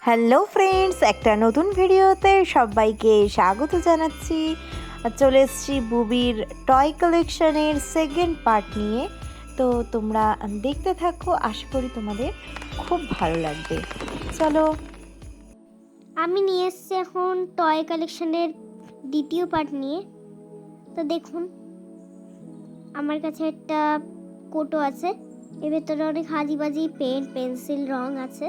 Hello friends, একটা নতুন ভিডিওতে সবাইকে স্বাগত জানাচ্ছি। চলে এসেছি বুবির টয় কালেকশনের সেকেন্ড পার্ট নিয়ে। তো তোমরা দেখতে থাকো, আশা করি তোমাদের খুব ভালো লাগবে। চলো। আমি নিয়ে এসেছি এখন টয় কালেকশনের দ্বিতীয় পার্ট নিয়ে। তো দেখুন, আমার কাছে একটা কোটো আছে, এর ভেতরে অনেক হাজিবাজি পেন, পেন্সিল, রং আছে।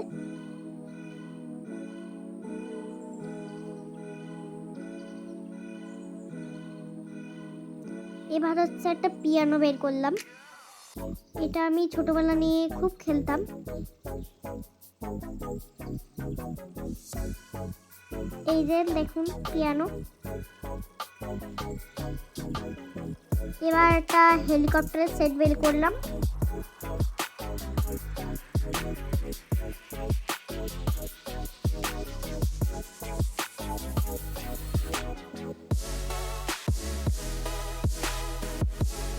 এবার হচ্ছে একটা পিয়ানো বের করলাম। এটা আমি ছোটবেলা নিয়ে খুব খেলতাম। এই যে দেখুন পিয়ানো। এবার একটা হেলিকপ্টারের সেট বের করলাম।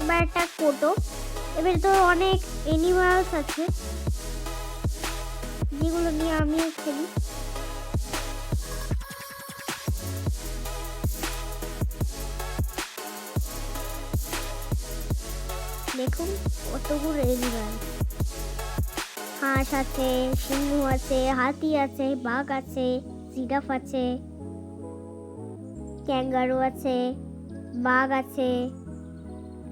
এবার একটা কোটো। এবার তো অনেক অ্যানিমালস আছে যেগুলো নিয়ে আমিও খেলি। দেখুন কতগুলো অ্যানিমাল, হাঁস আছে, সিংহ আছে, হাতি আছে, বাঘ আছে, জিরাফ আছে, ক্যাঙ্গারু আছে, বাঘ আছে,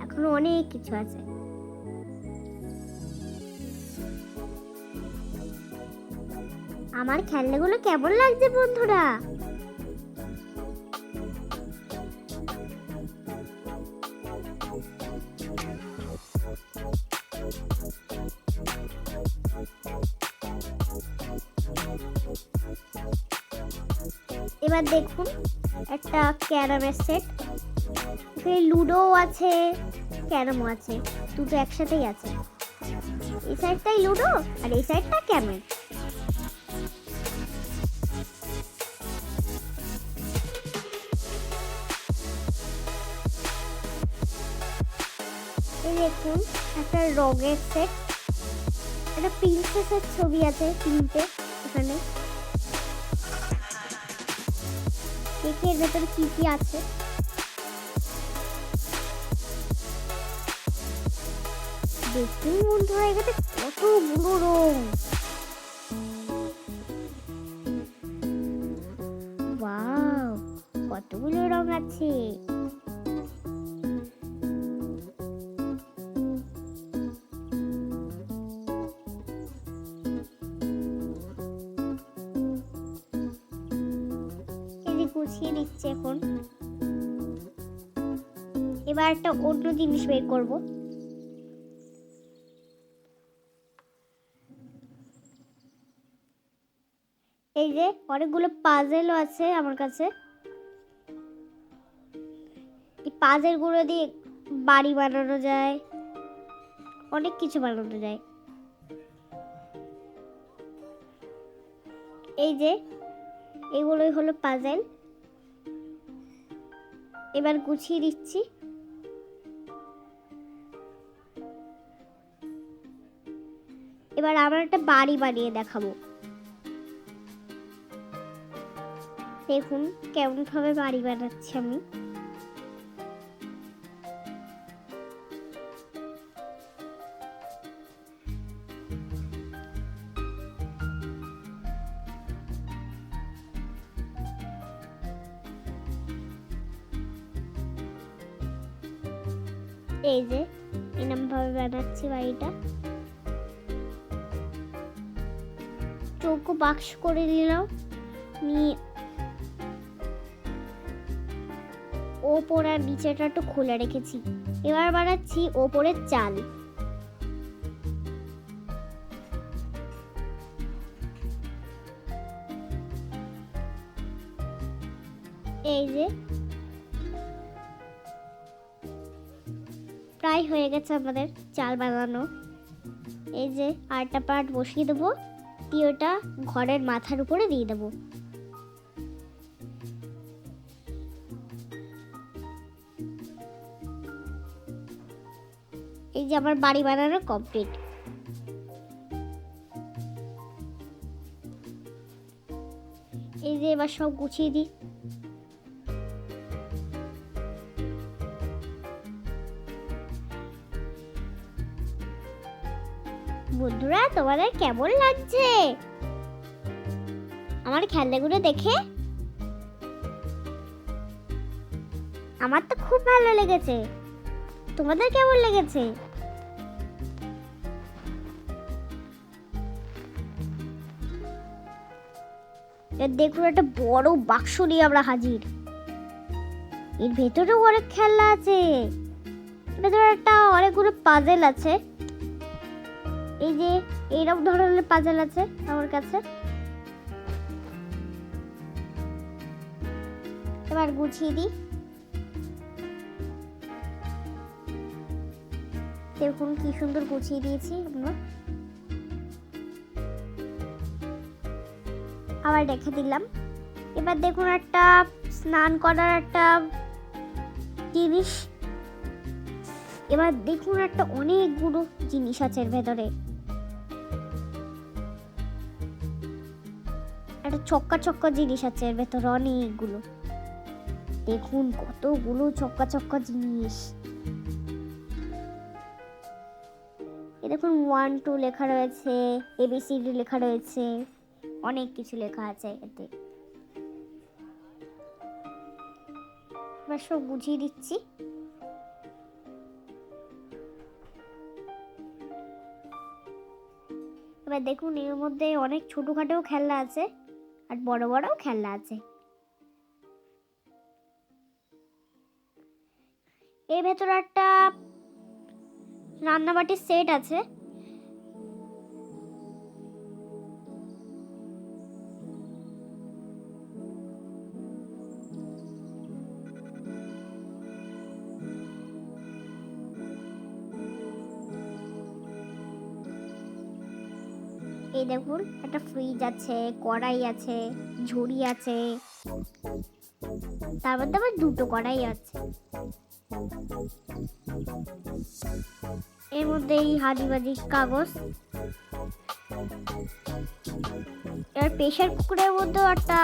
এখনো অনেক কিছু আছে। আমার খেলনাগুলো কেমন লাগছে বন্ধুরা? এবার দেখুন একটা ক্যারামের সেট। লুডো আছে, ক্যারামও আছে, দুটো একসাথেই আছে। এই সাইডটাই লুডো আর এই সাইডটা ক্যারাম। এই দেখুন একটা রঙের সেট, একটা প্রিন্সেসের ছবি আছে তিনটে এখানে। কেকের ভেতরে কি কি আছে দেখুন বন্ধুরা, এখানে কতগুলো রং। ওয়াও, কতগুলো রং আছে। গুছিয়ে নিচ্ছে এখন। এবার একটা অন্য জিনিস বের করব। এই যে অনেকগুলো পাজেলও আছে আমার কাছে। এই পাজেলগুলো দিয়ে বাড়ি বানানো যায়, অনেক কিছু বানানো যায়। এই যে এগুলোই হলো পাজেল। এবার গুছিয়ে দিচ্ছি। এবার আমরা একটা বাড়ি বানিয়ে দেখাবো। দেখুন কেমন ভাবে বাড়ি বানাচ্ছি আমি। এই যে এরকম ভাবে বানাচ্ছি বাড়িটা। চৌকো বাক্স করে দিলাম, নিয়ে ওপর আর নিচেটা একটু খুলে রেখেছি। এবার বানাচ্ছি ওপরের চাল। এই যে প্রায় হয়ে গেছে আমাদের চাল বানানো। এই যে আরেকটা পার্ট বসিয়ে দেবো, দিয়ে ওটা ঘরের মাথার উপরে দিয়ে দেবো। এই যে আমার বাড়ি বানানো কমপ্লিট। এই যে এবার সব গুছিয়ে দিই। বন্ধুরা, তোমাদের কেমন লাগছে আমার খেলনাগুলো দেখে? আমার তো খুব ভালো লেগেছে, তোমাদের কেমন লেগেছে? দেখুন, একটা বড় বাক্স নিয়ে আমরা হাজির। এর ভেতরেও অনেক খেলনা আছে। ভেতরে একটা অনেকগুলো পাজেল আছে। এই যে এইরকম ধরনের পাজেল আছে আমার কাছে। এবার গুছিয়ে দিই। দেখুন কি সুন্দর গুছিয়ে দিয়েছি আমরা। আবার রেখে দিলাম। এবার দেখুন একটা স্নান করার একটা জিনিস। এবার দেখুন একটা অনেকগুলো জিনিস আছে এর ভেতরে। একটা ছক্কা ছক্কা জিনিস আছে এর ভেতরে অনেকগুলো। দেখুন কতগুলো ছক্কা ছক্কা জিনিস। এই দেখুন 1 2 লেখা রয়েছে, ABCD লেখা রয়েছে, অনেক কিছু লেখা আছে এতে। এবার সব বুঝিয়ে দিচ্ছি। এবার দেখুন এর মধ্যে অনেক ছোটখাটো খেলনা আছে আর বড় বড় খেলনা আছে। এর ভেতরে একটা রান্নাবাটির সেট আছে। এই দেখুন একটা ফ্রিজ আছে, কড়াই আছে, ঝুড়ি আছে, তার মধ্যে আবার 2টো কড়াই আছে। এর মধ্যে এই হাজিবাজি কাগজ। এবার প্রেসার কুকারের মধ্যেও একটা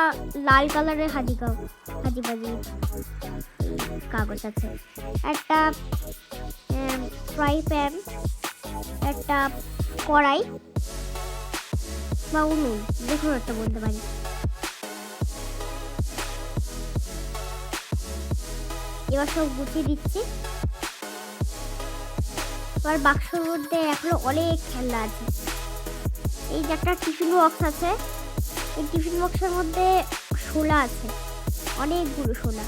লাল কালারের হাজিবাজি কাগজ আছে। একটা ফ্রাই প্যান, একটা কড়াই বা উনুন, দেখুন একটা বলতে পারি। এবার সব গুছিয়ে দিচ্ছি। এবার বাক্সের মধ্যে এখনো অনেক খেলনা আছে। এই যে একটা টিফিন বক্স আছে। এই টিফিন বক্সের মধ্যে শোলা আছে, অনেকগুলো শোলা।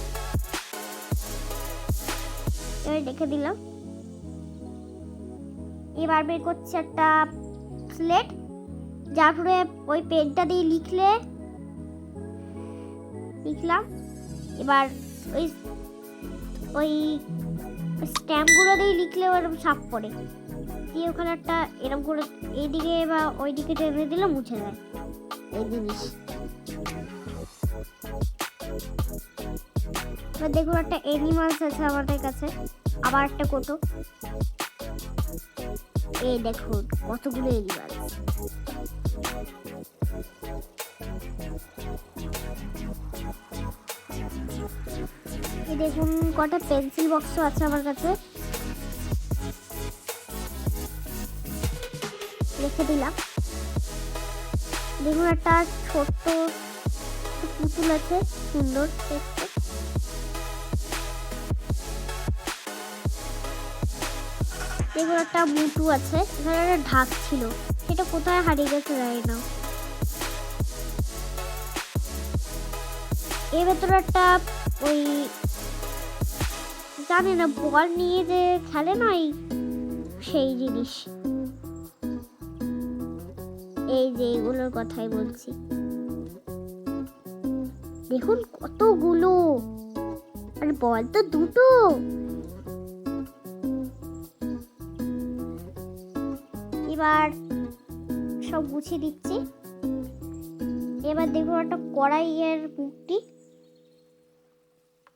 এবার রেখে দিলাম। এবার বের করছি একটা স্লেট, যার পরে ওই পেনটা দিয়ে লিখলাম। এবার ওই স্ট্যাম্পগুলো দিয়ে লিখলে ওরকম ছাপ পড়ে, দিয়ে ওখানে একটা এরকম করে এইদিকে বা ওইদিকে টেনে দিলে মুছে যায় এই জিনিস। এবার দেখুন একটা অ্যানিমালস আছে আমাদের কাছে, আবার একটা কোটো। এই দেখুন কতগুলো অ্যানিমালস। এই দেখুন কটা পেন্সিল বক্সও আছে আমার কাছে, রেখে দিলাম। দেখুন একটা ছোট্ট পুতুল আছে, সুন্দর দেখতে। দেখুন একটা মুটু আছে, এখানে একটা ঢাক ছিল, সেটা কোথায় হারিয়ে গেছে জানি না। এর ভেতরে একটা ওই জানি না বল নিয়ে যে খেলে না সেই জিনিস। এই যে এগুলোর কথাই বলছি। দেখুন কতগুলো, আর বল তো 2টো। এবার সব গুছিয়ে দিচ্ছি। এবার দেখুন একটা কড়াইয়ের মুখটি,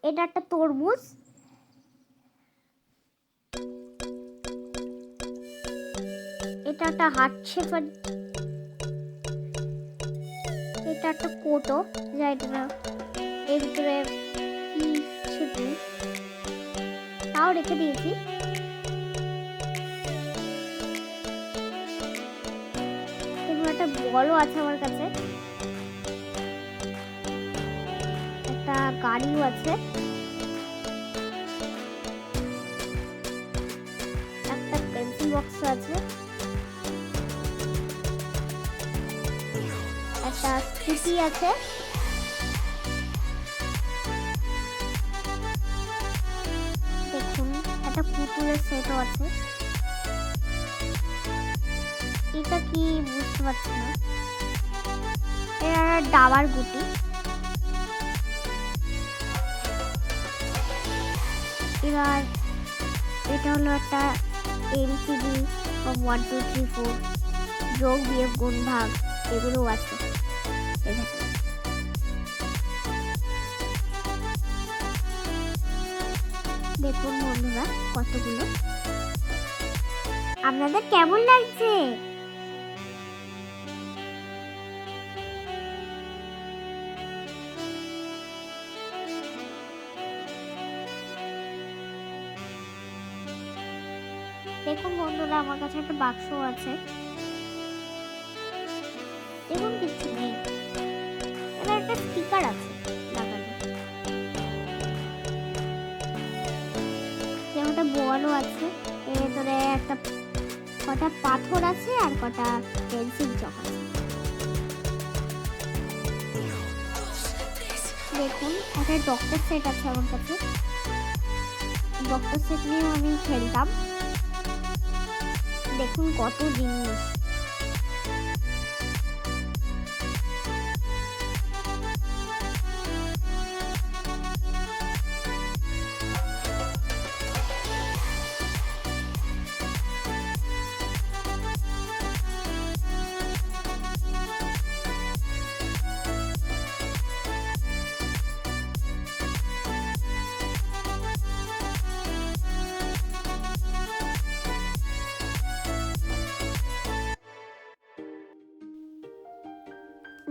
এটা একটা তরমুজ। এটা একটা হার্ট শেপের, এটা একটা কোটো, যা এটা না এর ভিতরে কিছু নেই, তাও রেখে দিয়েছি। এবং একটা বলও আছে আমার কাছে, একটা গাড়িও আছে, একটা পেন্সিল বক্স আছে, একটা স্কুটি আছে, দেখুন একটা পুতুলের সেটও আছে। এটা কি বুঝতে পারছি না, এটা ডাবার গুটি। এবার এটা হলো একটা এমসিডি, 1 2 3 4 যোগ বিয়োগ গুণ ভাগ এগুলো আছে এখানে। দেখুন বন্ধুরা কতগুলো। আপনাদের কেমন লাগছে? দেখুন বন্ধুরা আমার কাছে একটা বাক্স আছে, দেখুন কিছু নেই, এবার একটা স্টিকার আছে লাগানো, যেমন একটা বলও আছে, এর ভেতরে একটা কটা পাথর আছে আর কটা পেন্সিল চক আছে। দেখুন একটা ডক্টর সেট আছে আমার কাছে, ডক্টর সেট নিয়েও আমি খেলতাম। দেখুন কত জিনিস।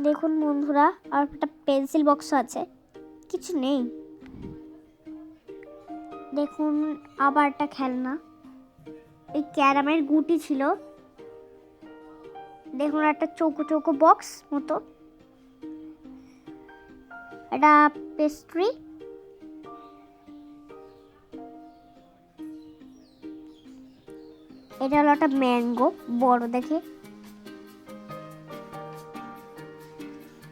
দেখুন বন্ধুরা আর একটা পেন্সিল বক্স আছে, কিছু নেই। দেখুন আবার একটা খেলনা, এই ক্যারামের গুটি ছিল। দেখুন একটা চৌকো চৌকো বক্স মতো, এটা পেস্ট্রি। এটা হলো একটা ম্যাঙ্গো বড় দেখে।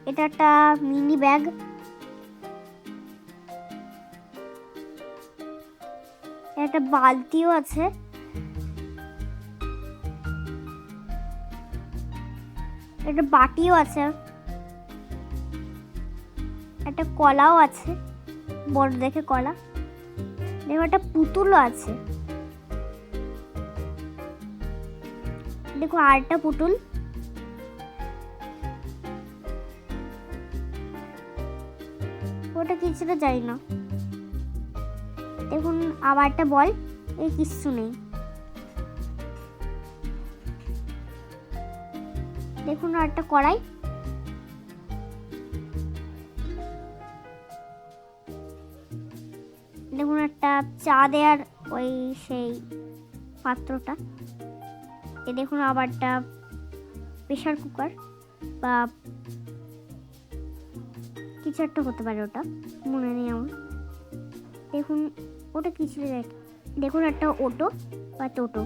এটা একটা মিনি ব্যাগ, একটা বালতিও আছে, একটা বাটিও আছে, একটা কলাও আছে বড় দেখে কলা। দেখো একটা পুতুলও আছে, দেখো আরেকটা পুতুল। ওটা কিছুটা জানি না। দেখুন আবার একটা বল, এই কিচ্ছু নেই। দেখুন আর একটা কড়াই, দেখুন একটা চা দেওয়ার ওই সেই পাত্রটা। এ দেখুন আবার একটা প্রেসার কুকার বা কিছু একটা হতে পারে, ওটা মনে নেই আমার। দেখুন ওটা কিছু দেখুন একটা অটো বা টোটো,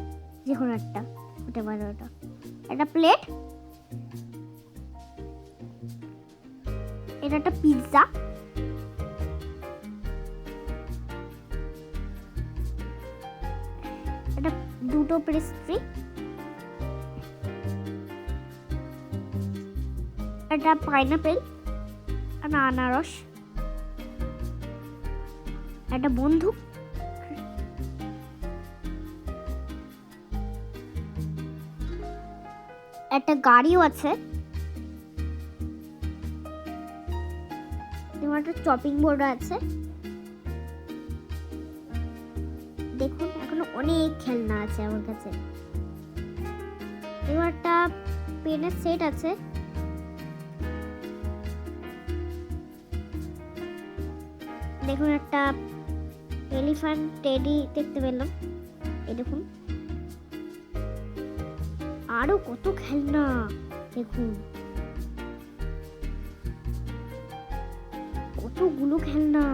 যে কোনো একটা হতে পারে ওটা। একটা প্লেট, এটা একটা পিৎজা, এটা দুটো পেস্ট্রি, একটা পাইনাপেল, একটা আনারস, একটা বন্দুক, একটা গাড়িও আছে, একটা চপিং বোর্ড আছে। দেখুন এখনো অনেক খেলনা আছে আমার কাছে। এবার একটা পেনের সেট আছে, দেখুন একটা এলিফ্যান্ট টেডি দেখতে পেলাম। এই দেখুন আরো কত খেলনা, দেখুন কতগুলো খেলনা।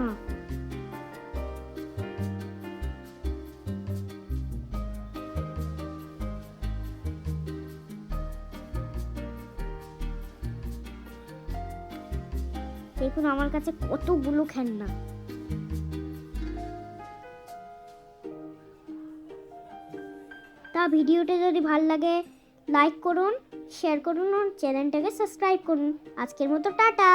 দেখুন আমার কাছে কতগুলো খেলনা। তা ভিডিওটা যদি ভালো লাগে লাইক করুন, শেয়ার করুন, চ্যানেলটাকে সাবস্ক্রাইব করুন। আজকের মতো টাটা।